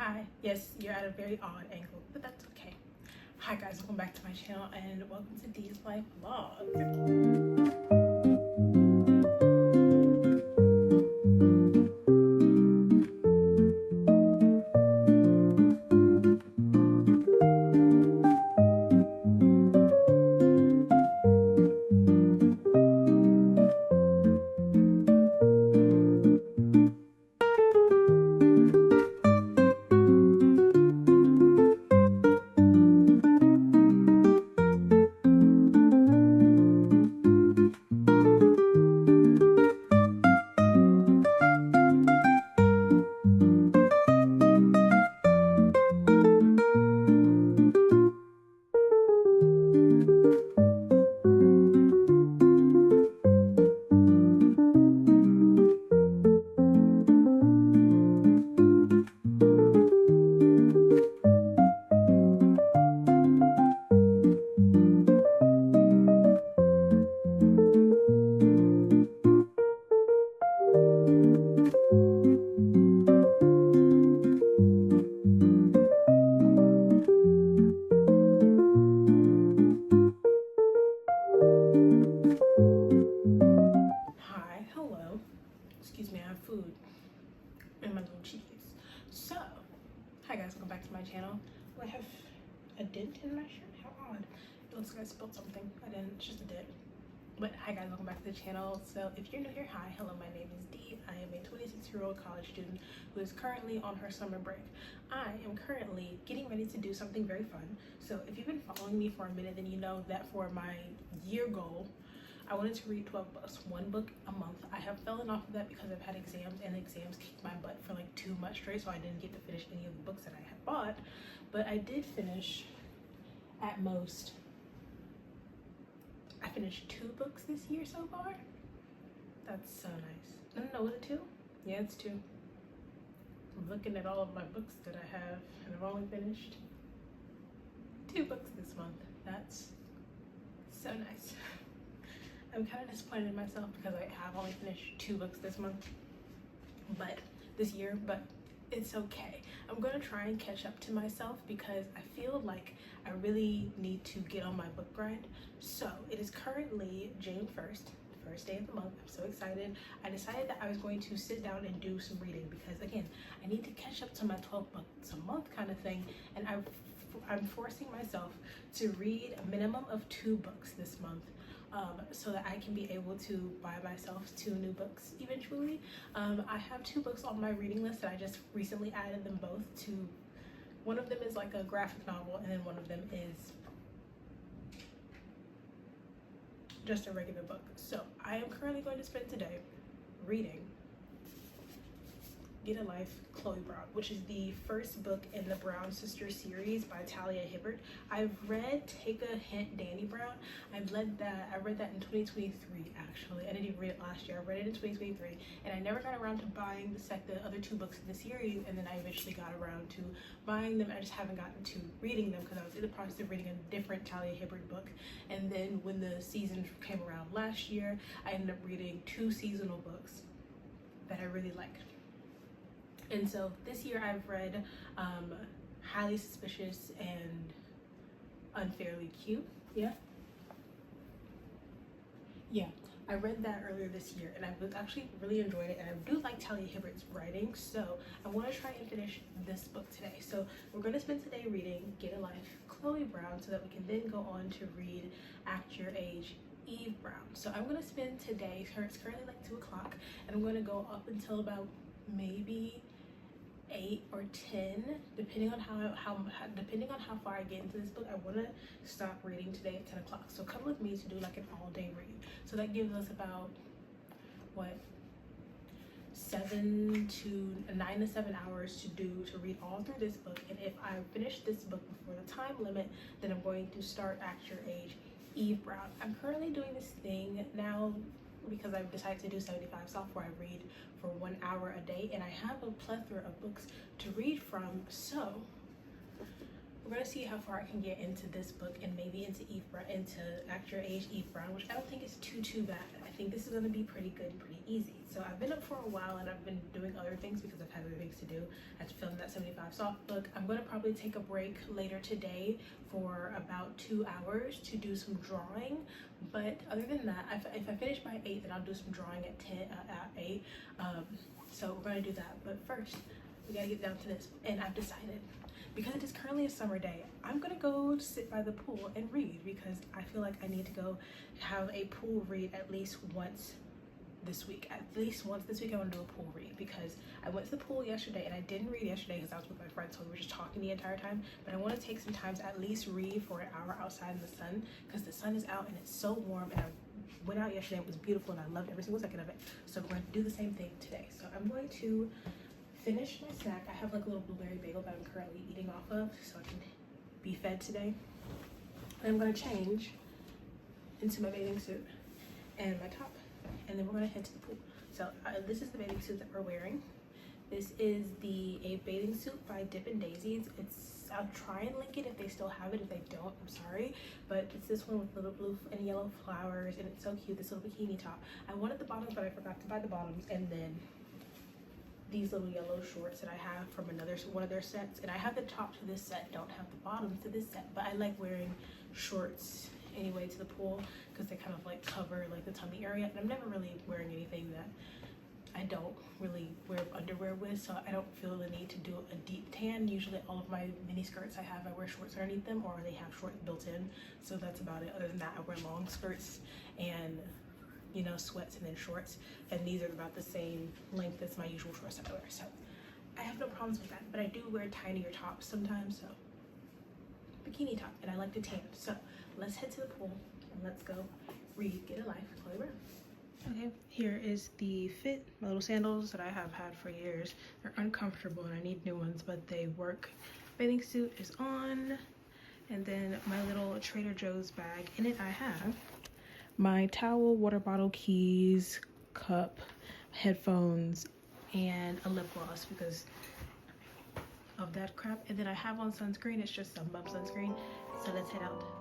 Hi, yes, you're at a very odd angle, but that's okay. Hi guys, welcome back to my channel and welcome to Dee's Life Vlog. Hi, hello. Excuse me, I have food in my little cheese. So, hi guys, welcome back to my channel. I have a dent in my shirt. How odd. It looks like I spilled something. I didn't, it's just a dent. But hi guys, welcome back to the channel. So if you're new here, hi, hello, my name is Dee. I am a 26-year-old college student who is currently on her summer break. I am currently getting ready to do something very fun. So if you've been following me for a minute, then you know that for my year goal, I wanted to read 12 books, one book a month. I have fallen off of that because I've had exams, and exams kicked my butt for like 2 months straight, so I didn't get to finish any of the books that I had bought. But I did finish, at most, I finished 2 books this year so far. That's so nice. No, was it 2? Yeah, it's 2. I'm looking at all of my books that I have, and I've only finished 2 books this month. That's so nice. I'm kind of disappointed in myself because I have only finished 2 books this month, this year, but it's okay. I'm gonna try and catch up to myself because I feel like I really need to get on my book grind. So it is currently June 1st, the first day of the month. I'm so excited. I decided that I was going to sit down and do some reading because again, I need to catch up to my 12 books a month kind of thing, and I'm forcing myself to read a minimum of 2 books this month. So that I can be able to buy myself 2 new books eventually. I have 2 books on my reading list that I just recently added them both to. One of them is like a graphic novel, and then one of them is just a regular book. So I am currently going to spend today reading Get a Life, Chloe Brown, which is the first book in the Brown Sisters series by Talia Hibbert. I've read Take a Hint, Danneaburden. I read that in 2023 actually. I didn't even read it last year. I read it in 2023, and I never got around to buying the other 2 books in the series, and then I eventually got around to buying them. I just haven't gotten to reading them because I was in the process of reading a different Talia Hibbert book, and then when the season came around last year, I ended up reading 2 seasonal books that I really liked. And so this year I've read Highly Suspicious and Unfairly Cute. Yeah, I read that earlier this year, and I was actually really enjoying it, and I do like Talia Hibbert's writing, so I want to try and finish this book today. So we're going to spend today reading Get a Life, Chloe Brown, so that we can then go on to read Act Your Age, Eve Brown. So I'm going to spend today, it's currently like 2 o'clock, and I'm going to go up until about maybe 8 or 10, depending on how far I get into this book. I want to stop reading today at 10 o'clock. So come with me to do like an all-day read. So that gives us about what, 9 to 7 hours to read all through this book. And if I finish this book before the time limit, then I'm going to start Act Your Age, Eve Brown. I'm currently doing this thing now because I've decided to do 75 soft, where I read for 1 hour a day, and I have a plethora of books to read from. So we're gonna see how far I can get into this book and maybe into into Act Your Age Eve Brown, which I don't think is too bad. I think this is gonna be pretty good and pretty easy. So I've been up for a while and I've been doing other things because I've had other things to do. I had to film that 75 soft book. I'm gonna probably take a break later today for about 2 hours to do some drawing. But other than that, if I finish by 8, then I'll do some drawing at 8. So we're gonna do that. But first, we gotta get down to this. And I've decided, because it is currently a summer day, I'm gonna go sit by the pool and read because I feel like I need to go have a pool read at least once this week. At least once this week I want to do a pool read because I went to the pool yesterday and I didn't read yesterday because I was with my friends, so we were just talking the entire time. But I want to take some time to at least read for an hour outside in the sun because the sun is out and it's so warm, and I went out yesterday, it was beautiful and I loved every single second of it. So we're going to do the same thing today. So I'm going to finish my snack. I have like a little blueberry bagel that I'm currently eating off of so I can be fed today. And I'm going to change into my bathing suit and my top, and then we're going to head to the pool. So this is the bathing suit that we're wearing. This is a bathing suit by Dippin' Daisies. I'll try and link it if they still have it. If they don't, I'm sorry, but it's this one with little blue and yellow flowers, and it's so cute. This little bikini top. I wanted the bottoms, but I forgot to buy the bottoms, and then these little yellow shorts that I have from one of their sets, and I have the top to this set, don't have the bottoms to this set, but I like wearing shorts anyway to the pool because they kind of like cover like the tummy area, and I'm never really wearing anything that I don't really wear underwear with, so I don't feel the need to do a deep tan. Usually all of my mini skirts I wear shorts underneath them, or they have shorts built in, so that's about it. Other than that, I wear long skirts and, you know, sweats and then shorts, and these are about the same length as my usual shorts that I wear, so I have no problems with that. But I do wear tinier tops sometimes, so bikini top, and I like to tan. So let's head to the pool and let's go read Get a Life, Chloe Brown. Okay, here is the fit, my little sandals that I have had for years. They're uncomfortable and I need new ones, but they work. Bathing suit is on, and then my little Trader Joe's bag. In it I have my towel, water bottle, keys, cup, headphones, and a lip gloss because of that crap. And then I have on sunscreen. It's just Sun Bum sunscreen. So let's head out the door.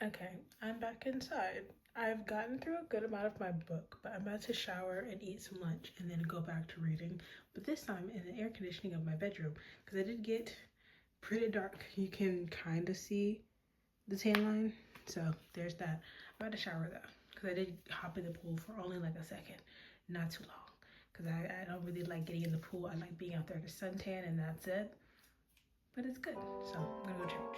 Okay, I'm back inside. I've gotten through a good amount of my book, but I'm about to shower and eat some lunch and then go back to reading. But this time in the air conditioning of my bedroom, because it did get pretty dark. You can kind of see the tan line, so there's that. I'm about to shower though, because I did hop in the pool for only like a second, not too long, because I don't really like getting in the pool. I like being out there to suntan and that's it. But it's good, so I'm gonna go change.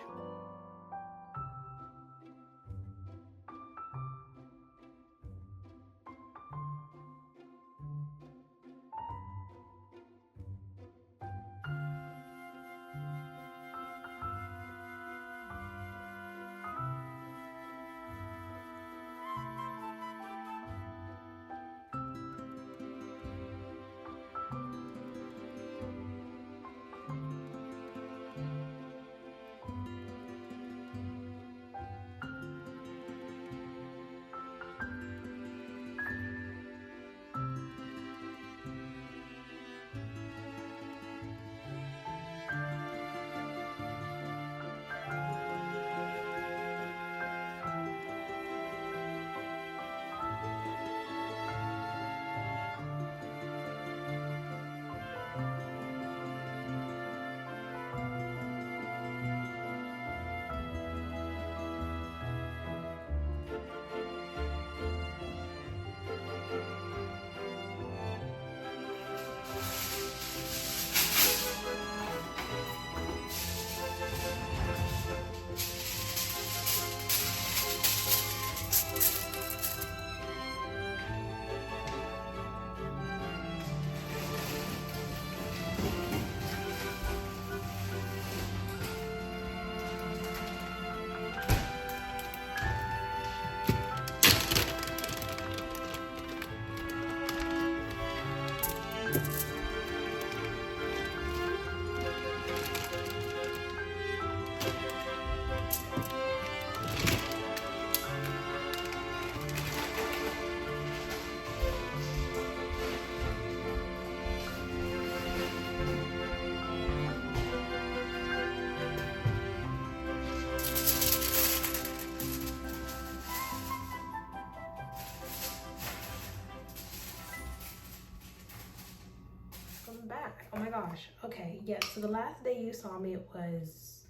I'm back. Oh my gosh. Okay, yeah, so the last day you saw me was,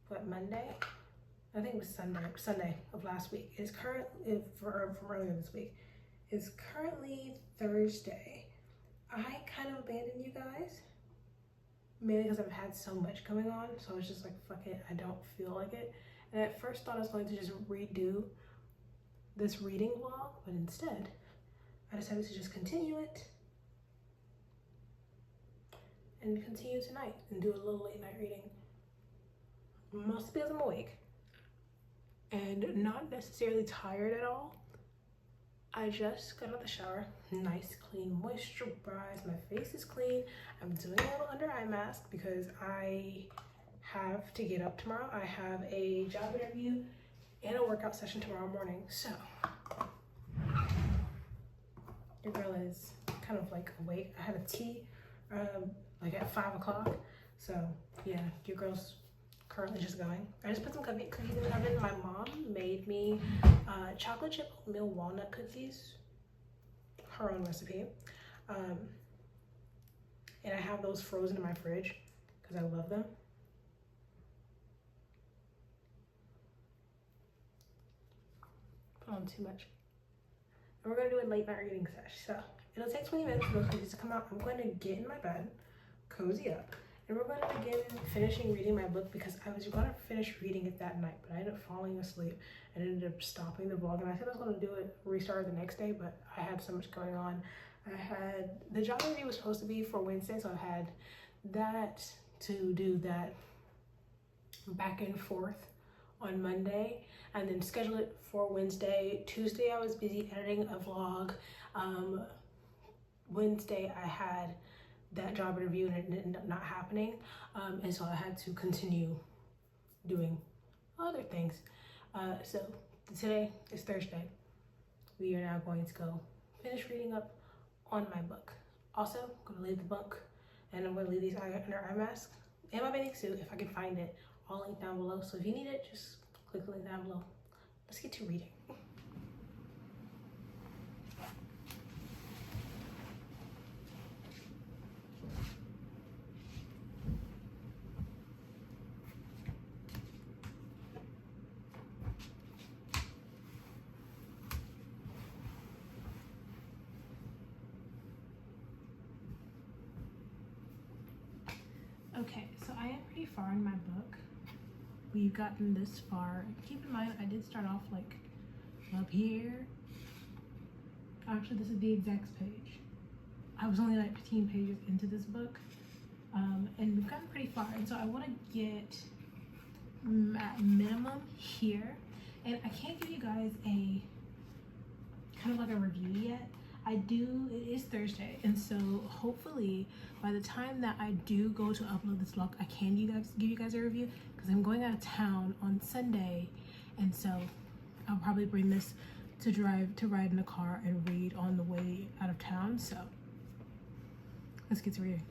what, Monday? I think it was Sunday of last week. It's currently, from earlier this week. It's currently Thursday. I kind of abandoned you guys, mainly because I've had so much going on, so it's just like, fuck it, I don't feel like it. And at first thought I was going to just redo this reading vlog, but instead, I decided to just continue it and continue tonight and do a little late night reading. Mostly because I'm awake and not necessarily tired at all. I just got out of the shower, nice, clean, moisturized, my face is clean. I'm doing a little under eye mask because I have to get up tomorrow. I have a job interview and a workout session tomorrow morning. So, your girl is kind of like awake. I had a tea like at 5 o'clock. So yeah, your girl's currently just going. I just put some cookies in the oven. My mom made me chocolate chip oatmeal walnut cookies, her own recipe. And I have those frozen in my fridge because I love them. Put on too much. And we're gonna do a late night reading session. So it'll take 20 minutes for those cookies to come out. I'm going to get in my bed, cozy up, and we're going to begin finishing reading my book because I was going to finish reading it that night, but I ended up falling asleep and ended up stopping the vlog. And I said I was going to do it, restart the next day, but I had so much going on. I had, the job interview was supposed to be for Wednesday, so I had that to do that back and forth on Monday and then schedule it for Wednesday. Tuesday I was busy editing a vlog. Wednesday I had that job interview and it ended up not happening, and so I had to continue doing other things. So today is Thursday. We are now going to go finish reading up on my book. Also, I'm going to leave the book and I'm going to leave these under eye mask and my bathing suit if I can find it, all linked down below. So if you need it, just click the link down below. Let's get to reading. Okay, so I am pretty far in my book. We've gotten this far. Keep in mind, I did start off like up here. Actually, this is the exact page. I was only like 15 pages into this book, and we've gotten pretty far. And so I want to get at minimum here. And I can't give you guys a kind of like a review yet. It is Thursday, and so hopefully by the time that I do go to upload this vlog, I can give you guys a review because I'm going out of town on Sunday, and so I'll probably bring this to ride in the car and read on the way out of town. So let's get to reading.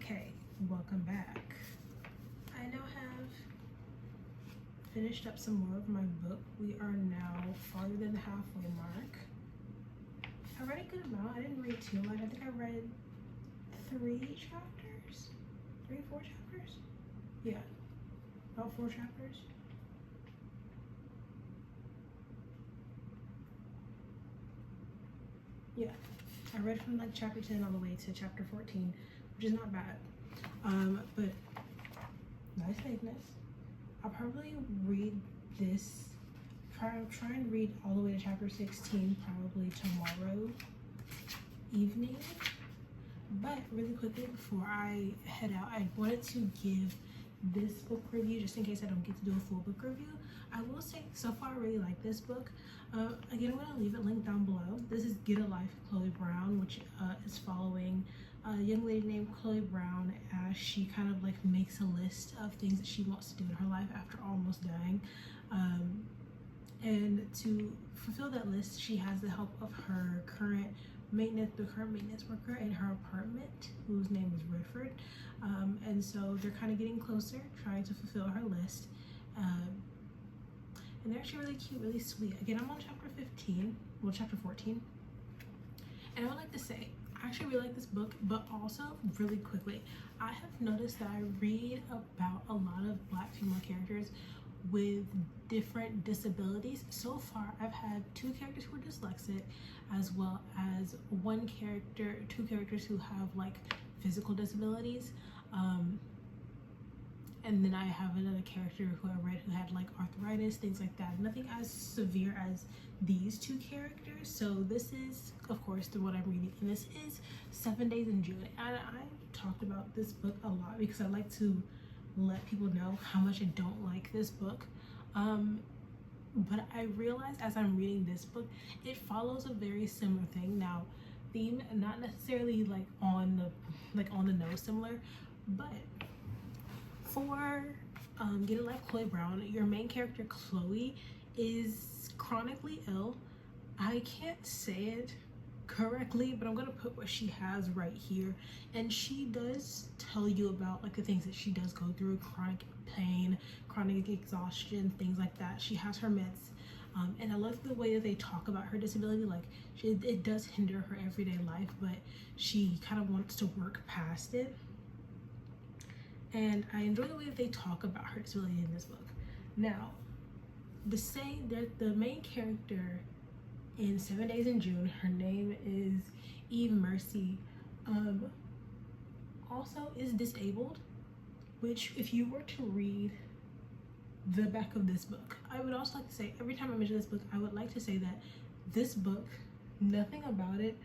Okay, welcome back. I now have finished up some more of my book. We are now farther than the halfway mark. I read a good amount. I didn't read too much. I think I read 3 chapters? 4 chapters? Yeah, about 4 chapters. Yeah, I read from like chapter 10 all the way to chapter 14, which is not bad. But nice thickness. I'll probably read this, try and read all the way to chapter 16 probably tomorrow evening. But really quickly before I head out, I wanted to give this book review just in case I don't get to do a full book review. I will say so far I really like this book. Again, I'm going to leave it linked down below. This is Get a Life, Chloe Brown, which is following a young lady named Chloe Brown as she kind of like makes a list of things that she wants to do in her life after almost dying. And to fulfill that list, she has the help of her current maintenance worker in her apartment, whose name is Rifford. And so they're kind of getting closer, trying to fulfill her list. And they're actually really cute, really sweet. Again, I'm on chapter 15, well, chapter 14. And I would like to say, I actually really like this book, but also really quickly, I have noticed that I read about a lot of Black female characters with different disabilities. So far, I've had 2 characters who are dyslexic, as well as 2 characters who have like physical disabilities. And then I have another character who I read who had like arthritis, things like that. Nothing as severe as these 2 characters. So this is, of course, what I'm reading. And this is 7 Days in June. And I talked about this book a lot because I like to let people know how much I don't like this book. But I realized as I'm reading this book, it follows a very similar thing. Now, theme, not necessarily like on the nose similar, but for Get a Life, Chloe Brown, your main character Chloe is chronically ill. I can't say it correctly, but I'm gonna put what she has right here, and she does tell you about like the things that she does go through: chronic pain, chronic exhaustion, things like that. She has her meds, and I love the way that they talk about her disability. Like it does hinder her everyday life, but she kind of wants to work past it. And I enjoy the way that they talk about her disability in this book. Now, the main character in 7 Days in June, her name is Eve Mercy, also is disabled, which if you were to read the back of this book, I would also like to say, every time I mention this book, I would like to say that this book, nothing about it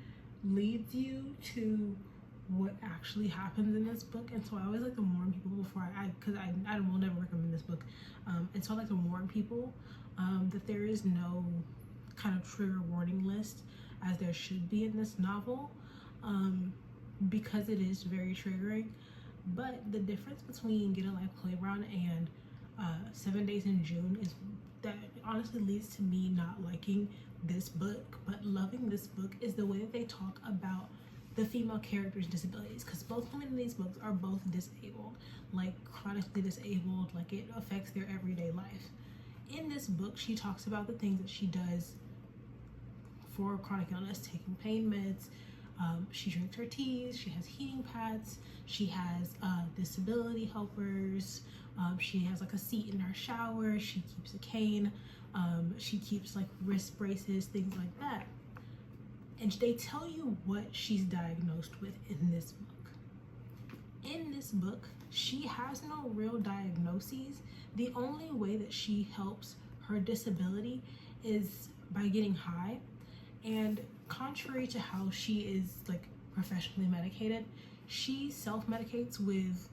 leads you to what actually happens in this book. And so I always like to warn people before because I will never recommend this book, and so I like to warn people that there is no kind of trigger warning list as there should be in this novel, because it is very triggering. But the difference between Get a Life, Chloe Brown and 7 Days in June is that honestly leads to me not liking this book, but loving this book is the way that they talk about the female characters' disabilities, because both women in these books are both disabled, like chronically disabled, like it affects their everyday life. In this book, she talks about the things that she does for chronic illness, taking pain meds, she drinks her teas, she has heating pads, she has disability helpers, she has like a seat in her shower, she keeps a cane, she keeps like wrist braces, things like that. And they tell you what she's diagnosed with in this book. In this book, she has no real diagnoses. The only way that she helps her disability is by getting high. And contrary to how she is like professionally medicated, she self-medicates with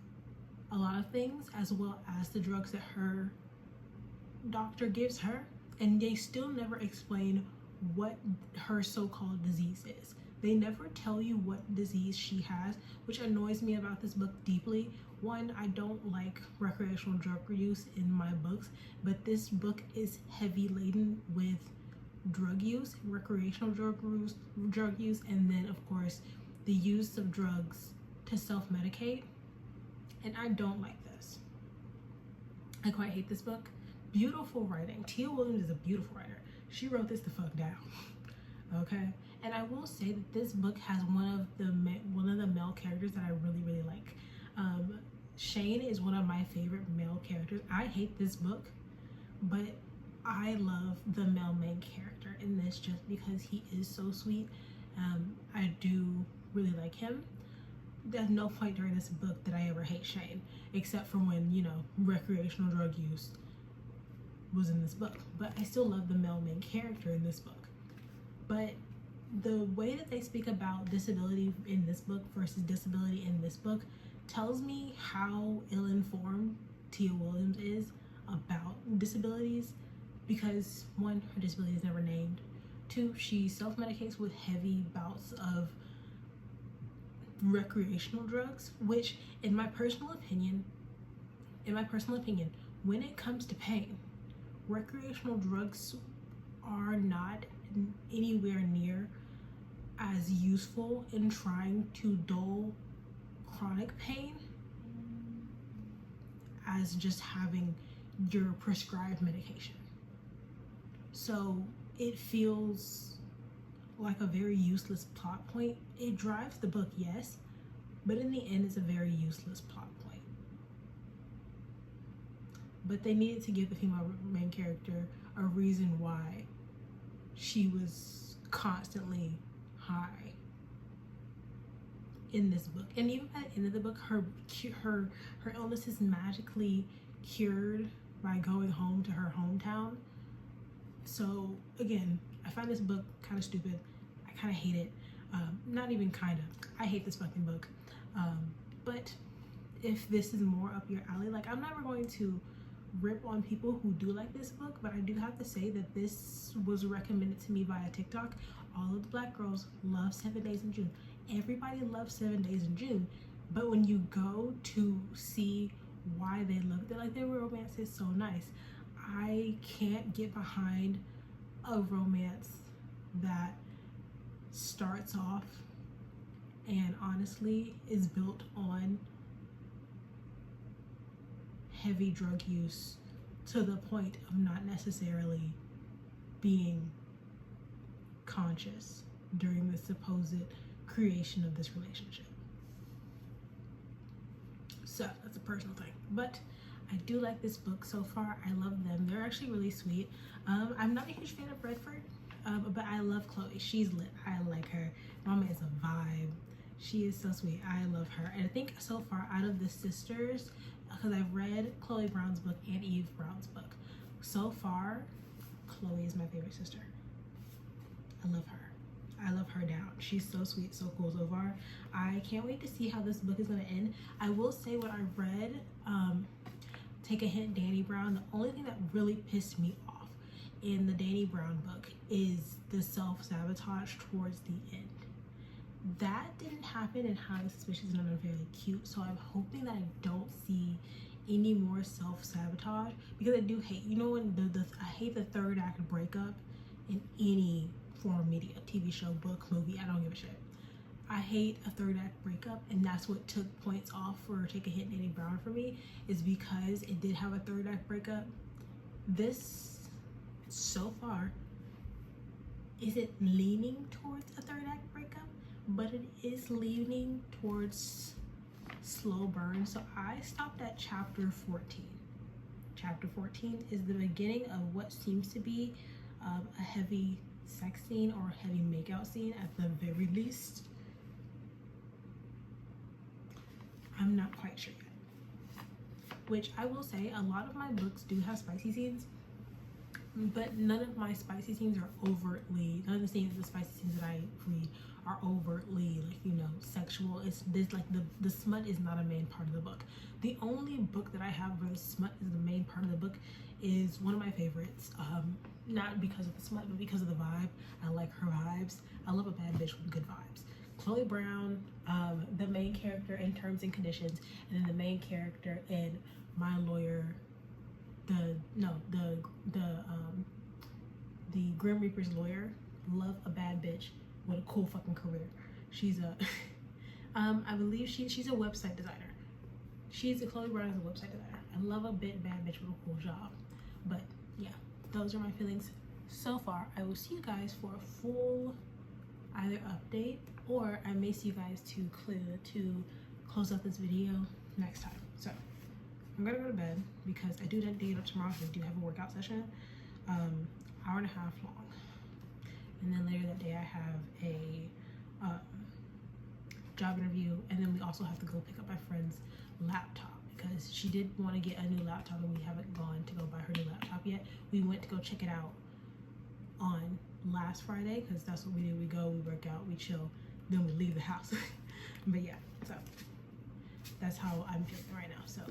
a lot of things, as well as the drugs that her doctor gives her. And they still never explain what her so-called disease is. They never tell you what disease she has, which annoys me about this book deeply. One, I don't like recreational drug use in my books, but this book is heavy laden with drug use, recreational drug use, and then of course the use of drugs to self-medicate, and I don't like this. I quite hate this book. Beautiful writing. Tia Williams is a beautiful writer. She wrote this the fuck down. Okay, and I will say that this book has one of the male characters that I really like. Shane is one of my favorite male characters. I hate this book, but I love the male main character in this just because he is so sweet. I do really like him. There's no point during this book that I ever hate Shane, except for when, you know, recreational drug use was in this book. But I still love the male main character in this book. But the way that they speak about disability in this book versus disability in this book tells me how ill-informed Tia Williams is about disabilities, because one, her disability is never named. Two, she self-medicates with heavy bouts of recreational drugs, which in my personal opinion, when it comes to pain, recreational drugs are not anywhere near as useful in trying to dull chronic pain as just having your prescribed medication. So it feels like a very useless plot point. It drives the book, yes, but in the end it's a very useless plot point. But they needed to give the female main character a reason why she was constantly high in this book. And even by the end of the book, her illness is magically cured by going home to her hometown. So again, I find this book kind of stupid. I kind of hate it. Not even kind of. I hate this fucking book. But if this is more up your alley, like, I'm never going to rip on people who do like this book, but I do have to say that this was recommended to me via TikTok. All of the black girls love 7 Days in June. Everybody loves 7 Days in June, but when you go to see why they love it, they're like, their romance is so nice. I can't get behind a romance that starts off and honestly is built on heavy drug use to the point of not necessarily being conscious during the supposed creation of this relationship. So that's a personal thing, but I do like this book so far. I love them. They're actually really sweet. I'm not a huge fan of Redford, but I love Chloe. She's lit. I like her. Mama is a vibe. She is so sweet. I love her. And I think so far out of the sisters, because I've read Chloe Brown's book and Eve Brown's book, so far Chloe is my favorite sister. I love her. I love her down. She's so sweet, so cool so far. I can't wait to see how this book is going to end. I will say, when I read Take a Hint, Danny Brown, the only thing that really pissed me off in the Danny Brown book is the self-sabotage towards the end. That didn't happen in Highly Suspicious and Unfairly Cute, so I'm hoping that I don't see any more self-sabotage, because I do hate, you know, when I hate the third act breakup in any form of media, TV show, book, movie, I don't give a shit. I hate a third act breakup, and that's what took points off for Take a Hint, Danny Brown for me, is because it did have a third act breakup. This, so far, isn't leaning towards a third act breakup, but it is leaning towards slow burn. So I stopped at chapter 14. Chapter 14 is the beginning of what seems to be a heavy sex scene or a heavy makeout scene at the very least. I'm not quite sure yet. Which I will say, a lot of my books do have spicy scenes, but none of my spicy scenes are overtly, none of the scenes, the spicy scenes that I read are overtly, like, you know, sexual. It's this, like, the smut is not a main part of the book. The only book that I have where the smut is the main part of the book is one of my favorites. Not because of the smut, but because of the vibe. I like her vibes. I love a bad bitch with good vibes. Chloe Brown, the main character in Terms and Conditions, and then the main character in My Lawyer, the Grim Reaper's lawyer. Love a bad bitch with a cool fucking career. She's a I believe she's a website designer. Chloe Brown is a website designer. I love a bad bitch with a cool job. But yeah, those are my feelings so far. I will see you guys for a full either update, or I may see you guys to close out this video next time. So I'm gonna go to bed because I do that day tomorrow. So I do have a workout session, hour and a half long, and then later that day I have a job interview, and then we also have to go pick up my friend's laptop because she did want to get a new laptop and we haven't gone to go buy her new laptop yet. We went to go check it out on last Friday because that's what we do. We go, we work out, we chill, then we leave the house. But yeah, so that's how I'm feeling right now. So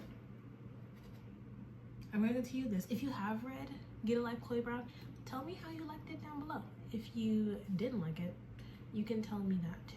I'm going to continue this. If you have read Get a Life, Chloe Brown, tell me how you liked it down below. If you didn't like it, you can tell me that too.